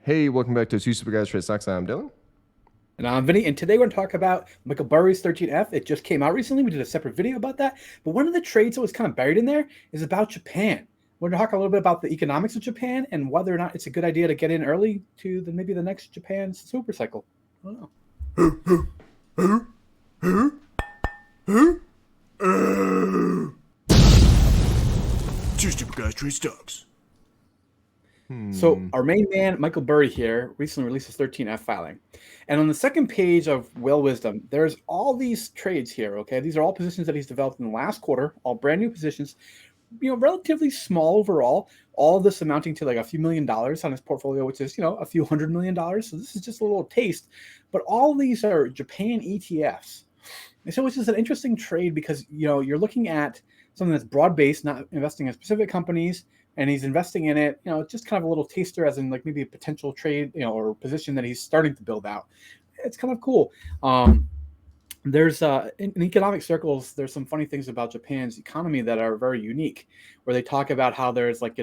Hey, welcome back to Two Super Guys Trade Stocks. I'm Dylan. And I'm Vinny, and today we're going to talk about Michael Burry's 13F. It just came out recently. We did a separate video about that. But one of the trades that was kind of buried in there is about Japan. We're going to talk a little bit about the economics of Japan and whether or not it's a good idea to get in early to maybe the next Japan super cycle. I don't know. Two Stupid Guys Trade Stocks. So our main man, Michael Burry here, recently released his 13F filing. And on the second page of Whale Wisdom, there's all these trades here, okay? These are all positions that he's developed in the last quarter, all brand new positions, relatively small overall, all of this amounting to like a few $1,000,000 on his portfolio, which is, a few $100 million. So this is just a little taste, but all these are Japan ETFs. And so it's just an interesting trade because, you're looking at something that's broad-based, not investing in specific companies, and he's investing in it, just kind of a little taster as in like maybe a potential trade, or position that he's starting to build out. It's kind of cool. There's in economic circles, there's some funny things about Japan's economy that are very unique, where they talk about how there's like,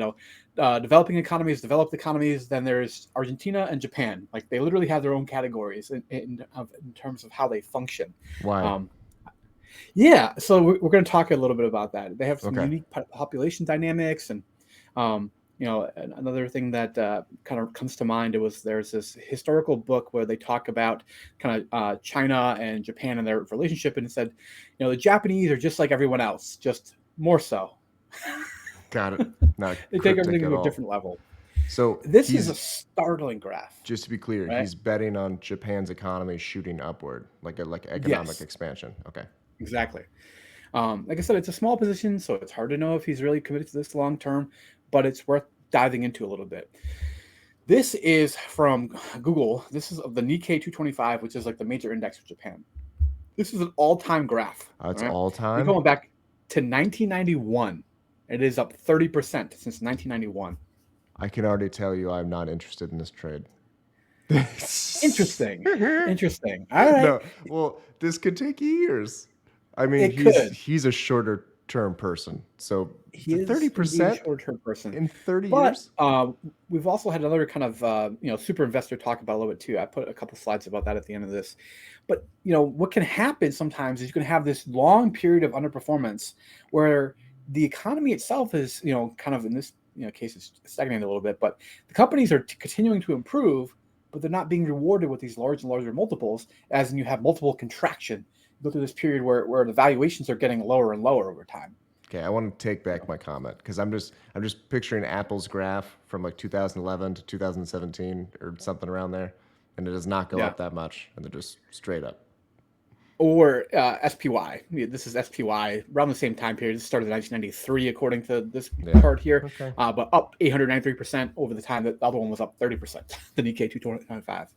developing economies, developed economies, then there's Argentina and Japan. Like they literally have their own categories in terms of how they function. Why? Um, yeah, so we're going to talk a little bit about that. They have some Okay. unique population dynamics, and another thing that kind of comes to mind there's this historical book where they talk about kind of China and Japan and their relationship, and it said, the Japanese are just like everyone else, just more so. Got it. Not They take cryptic everything at to a all. different level. So This is a he's, startling graph, just to be clear, right? he's betting on Japan's economy shooting upward, like economic Yes, expansion. Okay. exactly. Like I said, it's a small position, so it's hard to know if he's really committed to this long term, but it's worth diving into a little bit. This is from Google. This is of the Nikkei 225, which is like the major index of Japan. This is an all-time graph. It's All right, all you're time. going back to 1991. It is up 30% since 1991. I can already tell you I'm not interested in this trade. Interesting, interesting. All right, No, well, this could take years. I mean, it he's could. he's a shorter term person. So He the is indeed a 30% short-term person, in 30 but years? we've also had another kind of super investor talk about a little bit too. I put a couple slides about that at the end of this. But what can happen sometimes is you can have this long period of underperformance where the economy itself is kind of in this case it's stagnating a little bit, but the companies are continuing to improve, but they're not being rewarded with these large and larger multiples, as in you have multiple contraction. You go through this period where the valuations are getting lower and lower over time. Okay, I want to take back my comment because I'm just picturing Apple's graph from like 2011 to 2017 or something around there, and it does not go Yeah. up that much, and they're just straight up. Or SPY. Yeah, this is SPY around the same time period. This started in 1993, according to this Yeah. chart here, Okay. but up 893% over the time that the other one was up 30%, the Nikkei 225.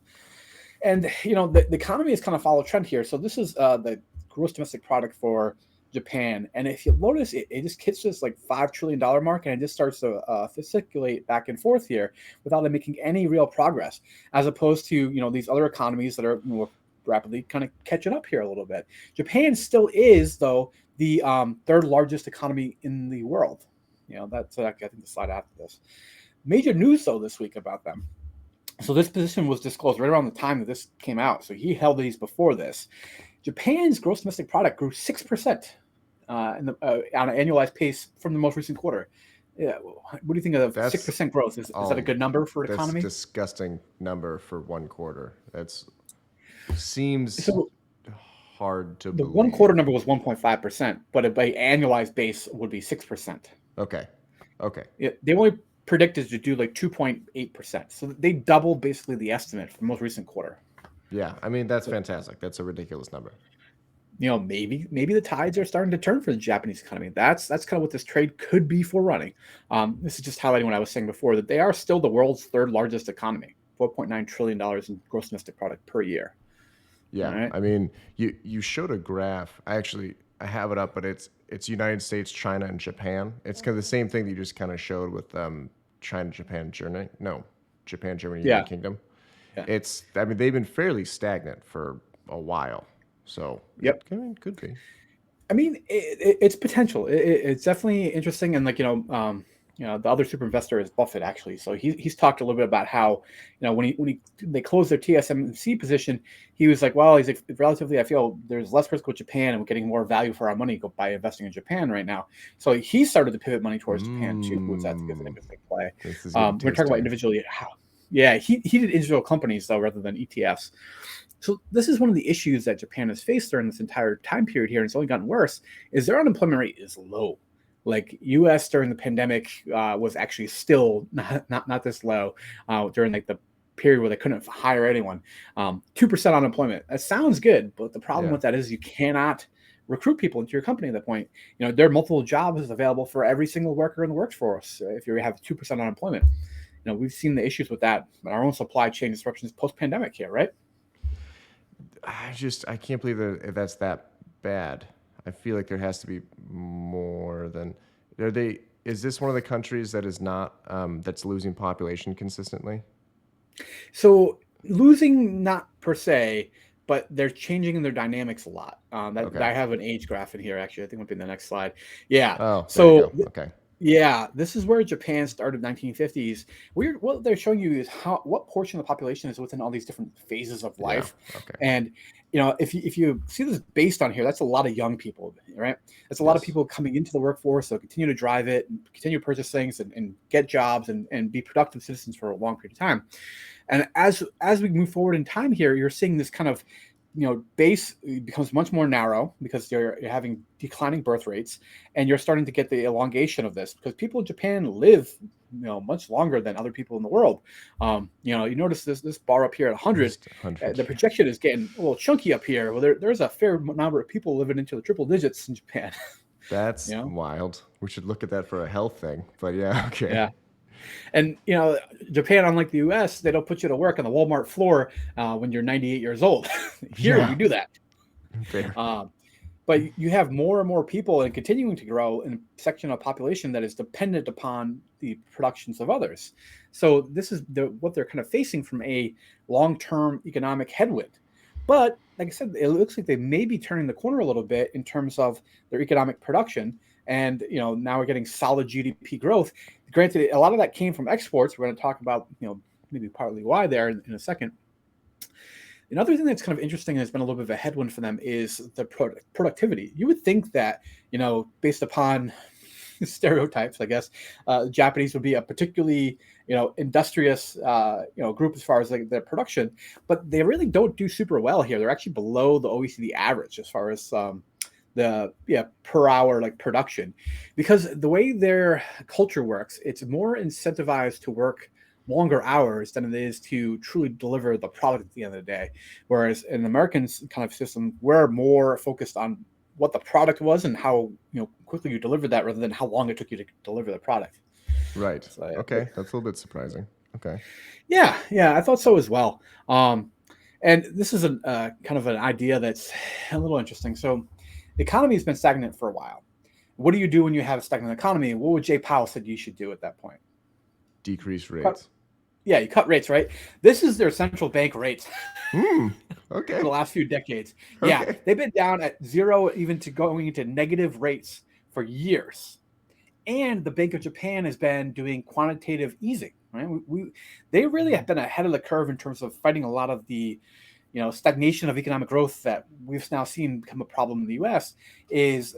And the economy has kind of followed trend here. So this is the gross domestic product for Japan, and if you notice, it just hits this like $5 trillion mark, and it just starts to circulate back and forth here without it making any real progress, as opposed to these other economies that are more rapidly kind of catching up here a little bit. Japan still is, though, the third largest economy in the world. That's I think the slide after this. Major news though this week about them. So this position was disclosed right around the time that this came out. So he held these before this. Japan's gross domestic product grew 6% on an annualized pace from the most recent quarter. Yeah, what do you think of six That's percent growth? Is that a oh, good number for an that's economy? disgusting number for one quarter. That's seems So hard to the one believe. quarter number was 1.5%, but by annualized base would be 6%. Okay. Okay. They only predicted to do like 2.8%. So they doubled basically the estimate for the most recent quarter. Yeah, I mean that's So fantastic. That's a ridiculous number. maybe the tides are starting to turn for the Japanese economy. That's kind of what this trade could be for running. This is just highlighting what I was saying before, that they are still the world's third largest economy, $4.9 trillion in gross domestic product per year. All Yeah, right. I mean, you showed a graph. I have it up, but it's United States, China, and Japan. It's kind of the same thing that you just kind of showed with China, Japan, Germany. No, Japan, Germany, Yeah. United Kingdom. Yeah. I mean, they've been fairly stagnant for a while, so Yep. I mean, could be. I mean, it's potential. It's definitely interesting, and like the other super investor is Buffett, actually. So he's talked a little bit about how, when they closed their TSMC position, he was like, well, he's like, relatively, I feel there's less risk with Japan and we're getting more value for our money by investing in Japan right now. So he started to pivot money towards Japan too, which that's an interesting play. This is We're getting talking about individually how. Yeah, he did individual companies though rather than ETFs. So this is one of the issues that Japan has faced during this entire time period here, and it's only gotten worse, is their unemployment rate is low. Like US during the pandemic was actually still not this low during like the period where they couldn't hire anyone. 2% unemployment. That sounds good, but the problem with that is you cannot recruit people into your company at that point. There are multiple jobs available for every single worker in the workforce if you have 2% unemployment. We've seen the issues with that, our own supply chain disruptions post-pandemic here, right? I can't believe that that's that bad. I feel like there has to be more than. Is this one of the countries that is not that's losing population consistently? So losing, not per se, but they're changing in their dynamics a lot. I have an age graph in here, actually. I think it would be the next slide. Yeah. Oh, there you So go. Okay. yeah, this is where Japan started 1950s. What they're showing you is what portion of the population is within all these different phases of Yeah. life. Okay. And if you see this based on here, that's a lot of young people, right? That's a lot of Yes. people coming into the workforce, so continue to drive it and continue to purchase things and get jobs and be productive citizens for a long period of time. And as we move forward in time here, you're seeing this kind of base becomes much more narrow because you're having declining birth rates, and you're starting to get the elongation of this because people in Japan live much longer than other people in the world. You notice this bar up here at 100. Just 100. The projection is getting a little chunky up here. Well, there's a fair number of people living into the triple digits in Japan. That's wild. We should look at that for a health thing. But yeah, okay. Yeah. And Japan, unlike the U.S., they don't put you to work on the Walmart floor when you're 98 years old. Here, we do that. Fair. But you have more and more people and continuing to grow in a section of population that is dependent upon the productions of others. So this is what they're kind of facing from a long-term economic headwind. But like I said, it looks like they may be turning the corner a little bit in terms of their economic production. And now we're getting solid GDP growth. Granted, a lot of that came from exports. We're going to talk about maybe partly why there in a second. Another thing that's kind of interesting and has been a little bit of a headwind for them is the productivity. You would think that based upon stereotypes, I guess, Japanese would be a particularly industrious group as far as like their production, but they really don't do super well here. They're actually below the OECD average as far as the per hour like production, because the way their culture works, it's more incentivized to work longer hours than it is to truly deliver the product at the end of the day. Whereas in the American kind of system, we're more focused on what the product was and how quickly you delivered that rather than how long it took you to deliver the product. Right. So, Okay, that's a little bit surprising. Okay. Yeah, I thought so as well. And this is a kind of an idea that's a little interesting. So the economy has been stagnant for a while. What do you do when you have a stagnant economy? What would Jay Powell said you should do at that point? Decrease rates. You cut rates, right? This is their central bank rates. Okay. For the last few decades. Okay. Yeah, they've been down at zero, even to going into negative rates for years. And the Bank of Japan has been doing quantitative easing, right? They really have been ahead of the curve in terms of fighting a lot of the stagnation of economic growth that we've now seen become a problem in the U.S. is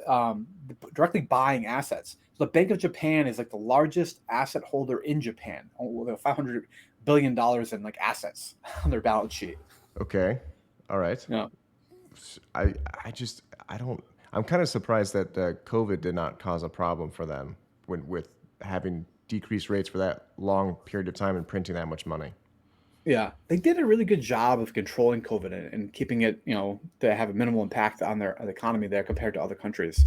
directly buying assets. So the Bank of Japan is like the largest asset holder in Japan, with $500 billion in like assets on their balance sheet. Okay. All right. Yeah. I'm kind of surprised that COVID did not cause a problem for them with having decreased rates for that long period of time and printing that much money. Yeah, they did a really good job of controlling COVID and keeping it, to have a minimal impact on their economy there compared to other countries,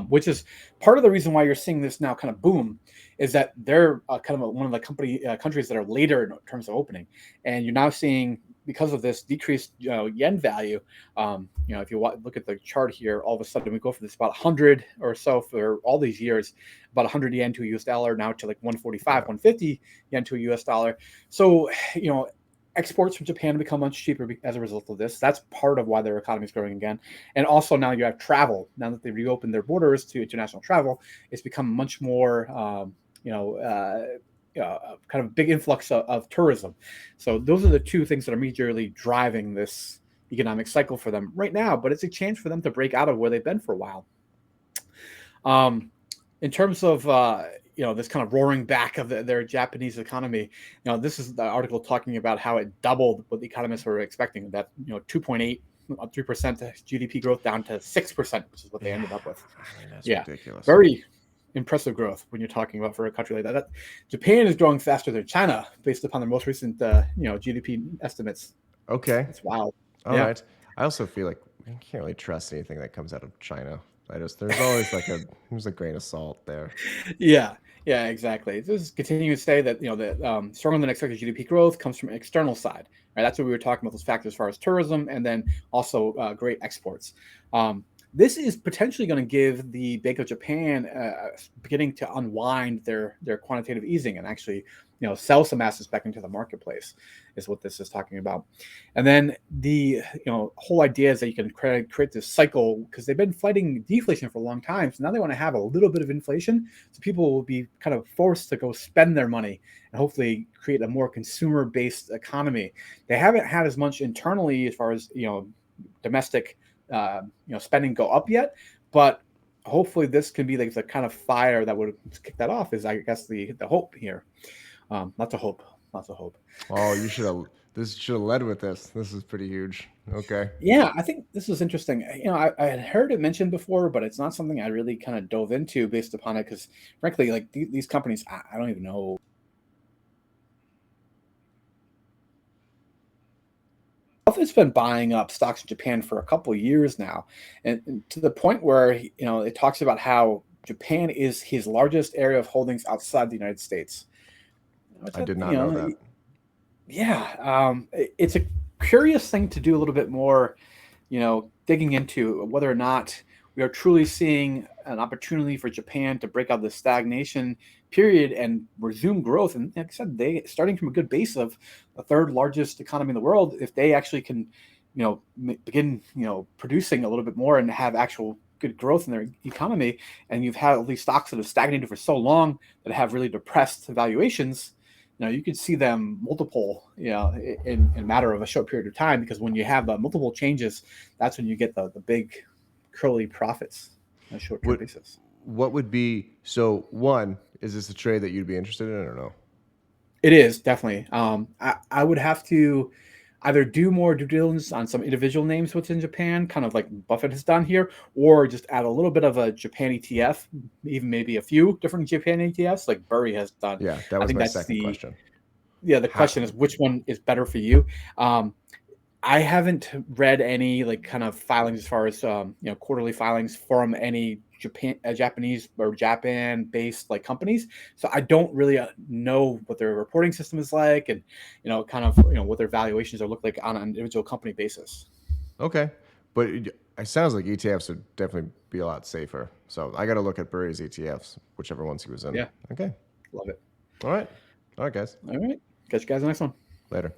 which is part of the reason why you're seeing this now kind of boom, is that they're kind of one of the countries that are later in terms of opening, and you're now seeing, because of this decreased yen value, if you look at the chart here, all of a sudden we go from this about 100 or so for all these years, about 100 yen to a US dollar, now to like 145, 150 yen to a US dollar. So, exports from Japan become much cheaper as a result of this. That's part of why their economy is growing again. And also now you have travel. Now that they reopened their borders to international travel, it's become much more kind of big influx of tourism. So those are the two things that are majorly driving this economic cycle for them right now. But it's a chance for them to break out of where they've been for a while. In terms of this kind of roaring back of their Japanese economy, this is the article talking about how it doubled what the economists were expecting. That 2.8, 3% GDP growth down to 6%, which is what they ended up with. I mean, that's Yeah, ridiculous. very impressive growth when you're talking about for a country like that. Japan is growing faster than China based upon their most recent GDP estimates. Okay. It's wild. All right. I also feel like we can't really trust anything that comes out of China. There's always there's a grain of salt there. Yeah, exactly. This is continuing to say that that stronger than expected GDP growth comes from an external side. Right, that's what we were talking about, those factors as far as tourism, and then also great exports. This is potentially going to give the Bank of Japan beginning to unwind their quantitative easing and actually sell some assets back into the marketplace, is what this is talking about. And then the whole idea is that you can create this cycle, because they've been fighting deflation for a long time. So now they want to have a little bit of inflation, so people will be kind of forced to go spend their money and hopefully create a more consumer-based economy. They haven't had as much internally as far as domestic spending go up yet, but hopefully this can be like the kind of fire that would kick that off, is I guess the hope here. Lots of hope. Oh, this should have led with this. This is pretty huge. Okay. Yeah, I think this is interesting. I had heard it mentioned before, but it's not something I really kind of dove into based upon it, because frankly, like these companies, I don't even know. Buffett's been buying up stocks in Japan for a couple of years now, and to the point where it talks about how Japan is his largest area of holdings outside the United States. I did not know that. Yeah, it's a curious thing to do a little bit more, digging into whether or not we are truly seeing an opportunity for Japan to break out the stagnation period and resume growth. And like I said, they starting from a good base of the third largest economy in the world. If they actually can, begin, producing a little bit more and have actual good growth in their economy, and you've had all these stocks that have stagnated for so long that have really depressed valuations, you could see them multiple, in a matter of a short period of time, because when you have multiple changes, that's when you get the big curly profits on a short-term basis. What would be, so one, is this a trade that you'd be interested in or no? It is, definitely. I would have to either do more due diligence on some individual names within Japan, kind of like Buffett has done here, or just add a little bit of a Japan ETF, even maybe a few different Japan ETFs like Burry has done. Yeah, that was my second question. Yeah, the question is, which one is better for you? I haven't read any like kind of filings as far as quarterly filings from any Japanese or Japan-based like companies, so I don't really know what their reporting system is like, and kind of what their valuations are look like on an individual company basis. Okay, but it sounds like ETFs would definitely be a lot safer. So I got to look at Burry's ETFs, whichever ones he was in. Yeah. Okay. Love it. All right, guys. All right. Catch you guys in the next one. Later.